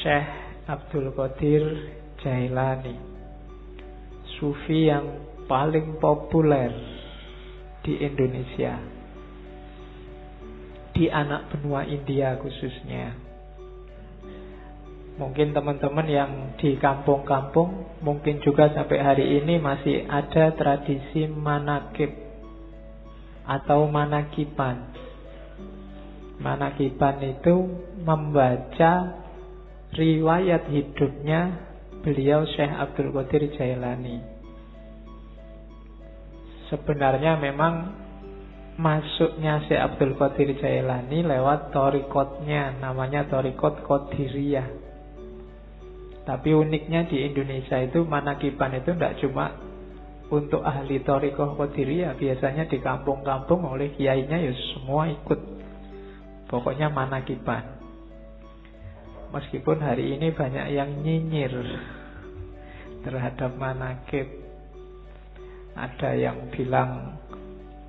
Syekh Abdul Qadir Jailani, sufi yang paling populer di Indonesia, di anak benua India khususnya. Mungkin teman-teman yang di kampung-kampung, mungkin juga sampai hari ini masih ada tradisi manakib atau manakiban. Manakiban itu membaca riwayat hidupnya beliau Syekh Abdul Qadir Jailani. Sebenarnya memang masuknya Syekh Abdul Qadir Jailani lewat thariqatnya, namanya thariqat Qadiriyah. Tapi uniknya di Indonesia itu manakiban itu tidak cuma untuk ahli thariqah Qadiriyah, biasanya di kampung-kampung oleh kiainya ya semua ikut. Pokoknya manakiban. Meskipun hari ini banyak yang nyinyir terhadap manakib. Ada yang bilang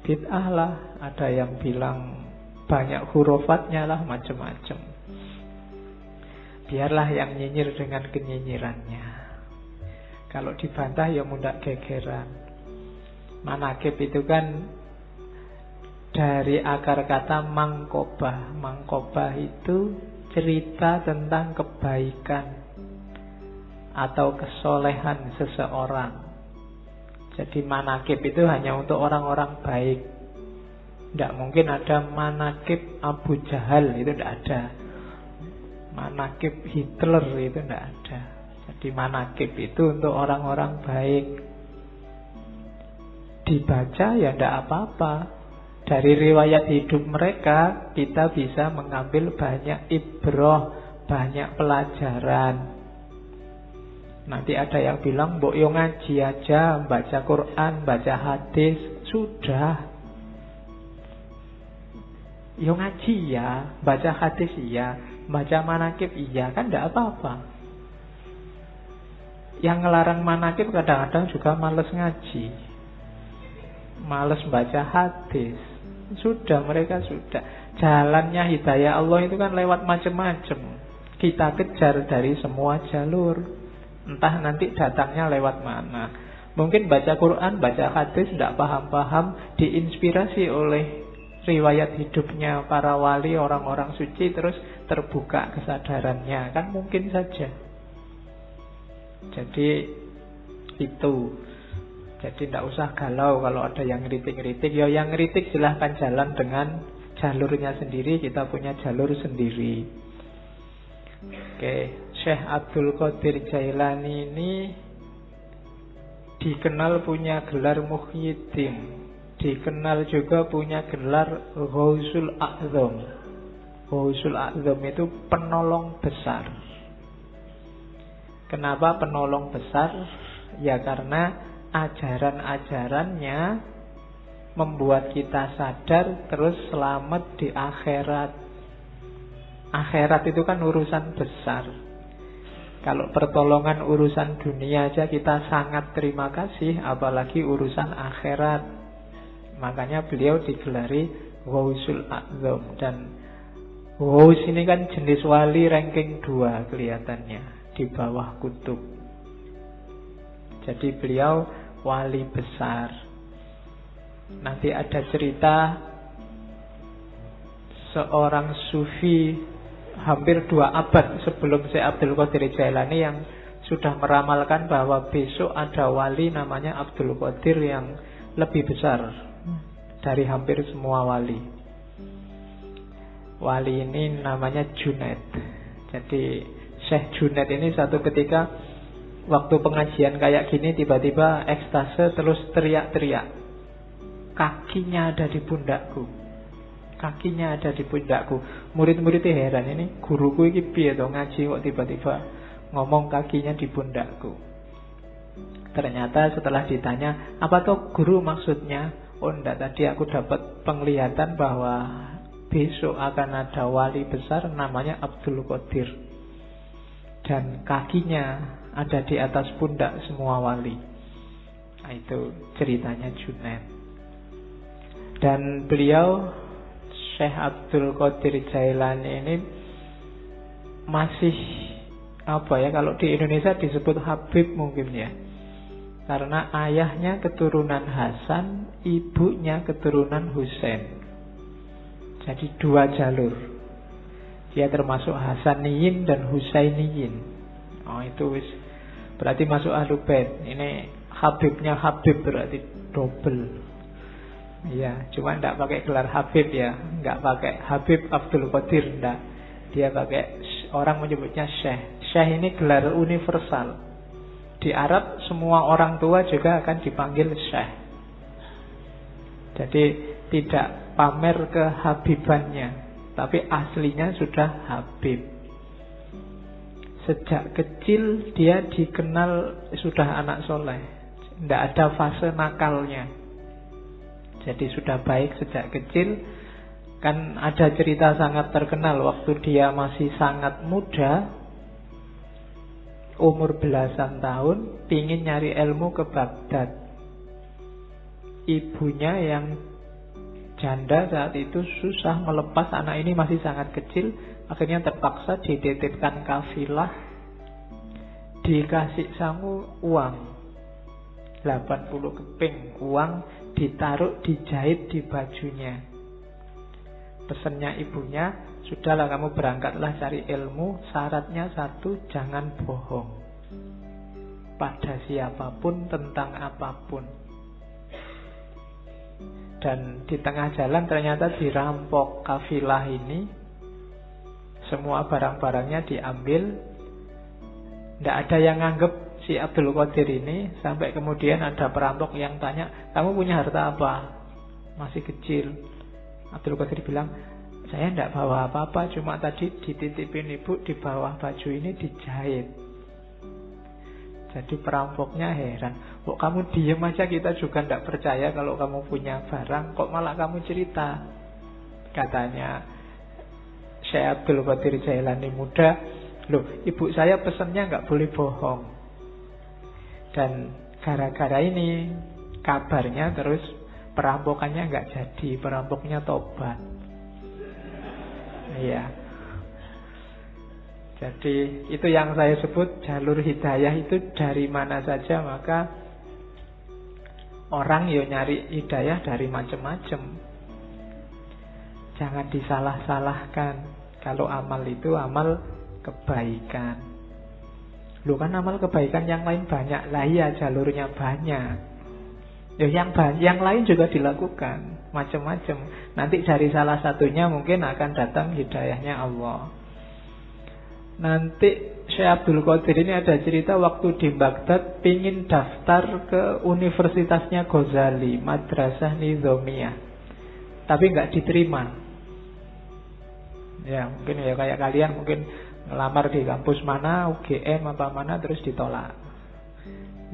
bid'ah lah, ada yang bilang banyak hurufatnya lah, macam-macam. Biarlah yang nyinyir dengan kenyinyirannya. Kalau dibantah ya mudah gegeran. Manakib itu kan dari akar kata mangkobah. Mangkobah itu cerita tentang kebaikan atau kesolehan seseorang. Jadi manakib itu hanya untuk orang-orang baik. Tidak mungkin ada manakib Abu Jahal, itu tidak ada. Manakib Hitler itu tidak ada. Jadi manakib itu untuk orang-orang baik. Dibaca ya tidak apa-apa. Dari riwayat hidup mereka kita bisa mengambil banyak ibrah, banyak pelajaran. Nanti ada yang bilang mbok yo ngaji aja, baca Quran, baca hadis, sudah. Yo ngaji ya, baca hadis iya, baca manakib iya, kan tidak apa-apa. Yang ngelarang manakib kadang-kadang juga males ngaji, males baca hadis. Sudah, mereka sudah. Jalannya hidayah Allah itu kan lewat macam-macam. Kita kejar dari semua jalur. Entah nanti datangnya lewat mana. Mungkin baca Quran, baca hadis tidak paham-paham, diinspirasi oleh riwayat hidupnya para wali, orang-orang suci, terus terbuka kesadarannya. Kan mungkin saja. Jadi itu. Jadi tidak usah galau kalau ada yang ngeritik-ngeritik. Ya yang ngeritik silahkan jalan dengan jalurnya sendiri. Kita punya jalur sendiri. Oke, Syekh Abdul Qadir Jailani ini dikenal punya gelar Muhyiddin, dikenal juga punya gelar Ghausul A'zam. Ghausul A'zam itu penolong besar. Kenapa penolong besar? Ya karena ajaran-ajarannya membuat kita sadar terus selamat di akhirat. Akhirat itu kan urusan besar. Kalau pertolongan urusan dunia aja kita sangat terima kasih, apalagi urusan akhirat. Makanya beliau digelari Ghausul A'zam. Dan Ghaus ini kan jenis wali ranking 2 kelihatannya, di bawah kutub. Jadi beliau wali besar. Nanti ada cerita seorang sufi hampir 2 abad sebelum Syekh Abdul Qadir Jailani yang sudah meramalkan bahwa besok ada wali namanya Abdul Qadir yang lebih besar dari hampir semua wali. Wali ini namanya Junaid. Jadi Syekh Junaid ini satu ketika waktu pengajian kayak gini tiba-tiba ekstase terus teriak-teriak. Kakinya ada di pundakku. Kakinya ada di pundakku. Murid-muridnya heran, ini guruku ini piye to ngaji kok tiba-tiba ngomong kakinya di pundakku. Ternyata setelah ditanya, apa toh guru maksudnya? Oh enggak, tadi aku dapat penglihatan bahwa besok akan ada wali besar namanya Abdul Qadir. Dan kakinya ada di atas pundak semua wali. Nah, itu ceritanya Junaid. Dan beliau Syekh Abdul Qadir Jailani ini masih apa ya, kalau di Indonesia disebut Habib mungkin ya. Karena ayahnya keturunan Hasan, ibunya keturunan Husain. Jadi 2 jalur. Dia termasuk Hasaniyin dan Husainiyin. Oh itu wis berarti masuk Ahlul Bait. Ini Habibnya Habib berarti double. Iya, cuma tidak pakai gelar Habib ya, nggak pakai Habib Abdul Qadir, enggak. Dia pakai, orang menyebutnya Syekh. Syekh ini gelar universal. Di Arab semua orang tua juga akan dipanggil Syekh. Jadi tidak pamer kehabibannya, tapi aslinya sudah Habib. Sejak kecil dia dikenal sudah anak soleh, tidak ada fase nakalnya. Jadi sudah baik sejak kecil. Kan ada cerita sangat terkenal waktu dia masih sangat muda, umur belasan tahun, pingin nyari ilmu ke Baghdad. Ibunya yang janda saat itu susah melepas anak ini, masih sangat kecil. Akhirnya terpaksa dititipkan kafilah, dikasih sangu uang 80 keping uang, ditaruh, dijahit di bajunya. Pesannya ibunya, sudahlah kamu berangkatlah cari ilmu, syaratnya satu, jangan bohong pada siapapun tentang apapun. Dan di tengah jalan ternyata dirampok kafilah ini, semua barang-barangnya diambil. Tidak ada yang nganggep si Abdul Qadir ini, sampai kemudian ada perampok yang tanya, kamu punya harta apa? Masih kecil. Abdul Qadir bilang, saya tidak bawa apa-apa, cuma tadi dititipin ibu, di bawah baju ini dijahit. Jadi perampoknya heran, kok kamu diem aja, kita juga tidak percaya kalau kamu punya barang, kok malah kamu cerita. Katanya Syekh Abdul Qadir Jailani muda, loh ibu saya pesennya nggak boleh bohong. Dan gara-gara ini kabarnya terus perampokannya nggak jadi, perampoknya tobat. Iya. Jadi itu yang saya sebut jalur hidayah itu dari mana saja, maka orang yo nyari hidayah dari macam-macam. Jangan disalah-salahkan. Kalau amal itu amal kebaikan. Loh kan amal kebaikan yang lain banyak. Lah iya, jalurnya banyak. Ya yang lain juga dilakukan macam-macam. Nanti dari salah satunya mungkin akan datang hidayahnya Allah. Nanti Syekh Abdul Qadir ini ada cerita waktu di Baghdad pingin daftar ke universitasnya Ghazali, Madrasah Nizamiyah, tapi nggak diterima. Ya mungkin ya kayak kalian mungkin ngelamar di kampus mana, UGM apa mana, terus ditolak.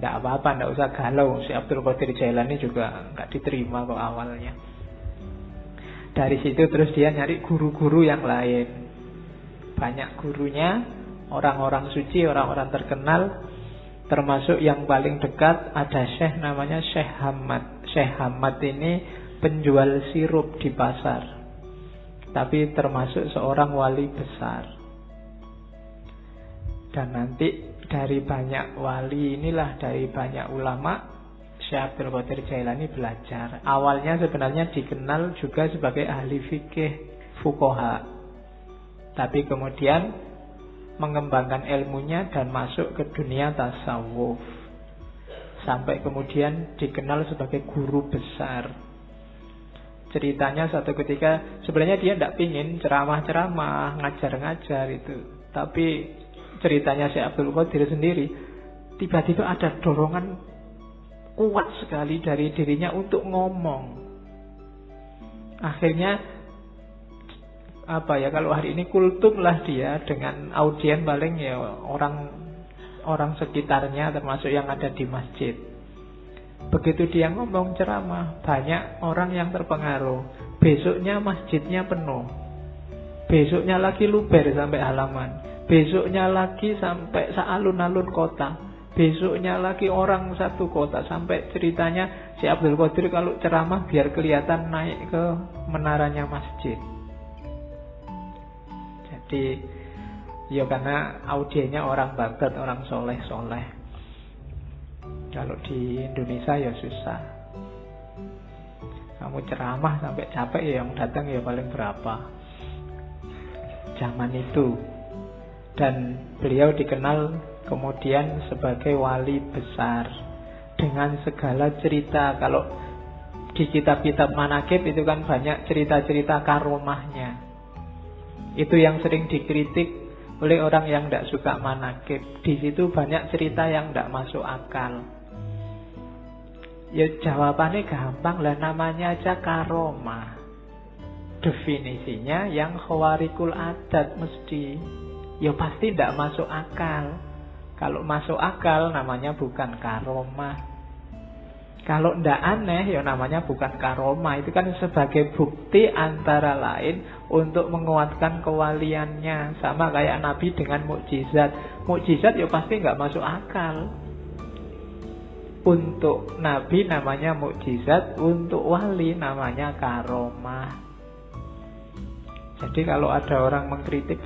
Nggak apa-apa, nggak usah galau. Syekh Abdul Qadir Jailani juga nggak diterima kok awalnya. Dari situ terus dia nyari guru-guru yang lain. Banyak gurunya, orang-orang suci, orang-orang terkenal. Termasuk yang paling dekat ada syekh namanya Syekh Hamad. Syekh Hamad ini penjual sirup di pasar, tapi termasuk seorang wali besar. Dan nanti dari banyak wali inilah, dari banyak ulama, Syekh Abdul Qadir Jailani belajar. Awalnya sebenarnya dikenal juga sebagai ahli fikih fuqaha, tapi kemudian mengembangkan ilmunya dan masuk ke dunia tasawuf, sampai kemudian dikenal sebagai guru besar. Ceritanya satu ketika sebenarnya dia tidak pingin ceramah-ceramah, ngajar-ngajar itu, tapi ceritanya Syekh Abdul Qadir sendiri, tiba-tiba ada dorongan kuat sekali dari dirinya untuk ngomong. Akhirnya kalau hari ini kultum lah dia, dengan audien paling ya orang sekitarnya, termasuk yang ada di masjid. Begitu dia ngomong ceramah, banyak orang yang terpengaruh. Besoknya masjidnya penuh, besoknya lagi luber sampai halaman, besoknya lagi sampai sealun-alun kota, besoknya lagi orang satu kota. Sampai ceritanya si Abdul Qadir kalau ceramah biar kelihatan naik ke menaranya masjid. Jadi Ya karena audiennya orang babat, orang soleh-soleh. Kalau di Indonesia ya susah. Kamu ceramah sampai capek ya, yang datang ya paling berapa. Zaman itu. Dan beliau dikenal kemudian sebagai wali besar dengan segala cerita. Kalau di kitab-kitab manaqib itu kan banyak cerita-cerita karomahnya. Itu yang sering dikritik oleh orang yang tidak suka manaqib. Di situ banyak cerita yang tidak masuk akal. Ya jawabannya gampang lah, namanya aja karomah. Definisinya yang khawarikul adat mesti. Ya pasti tidak masuk akal. Kalau masuk akal namanya bukan karomah. Kalau ndak aneh ya namanya bukan karomah. Itu kan sebagai bukti antara lain untuk menguatkan kewaliannya. Sama kayak Nabi dengan mukjizat. Mukjizat ya pasti nggak masuk akal. Untuk Nabi namanya mukjizat, untuk wali namanya karomah. Jadi kalau ada orang mengkritik,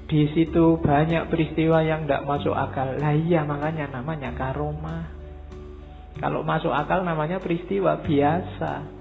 di situ banyak peristiwa yang ndak masuk akal. Lah iya, makanya namanya karomah. Kalau masuk akal namanya peristiwa biasa.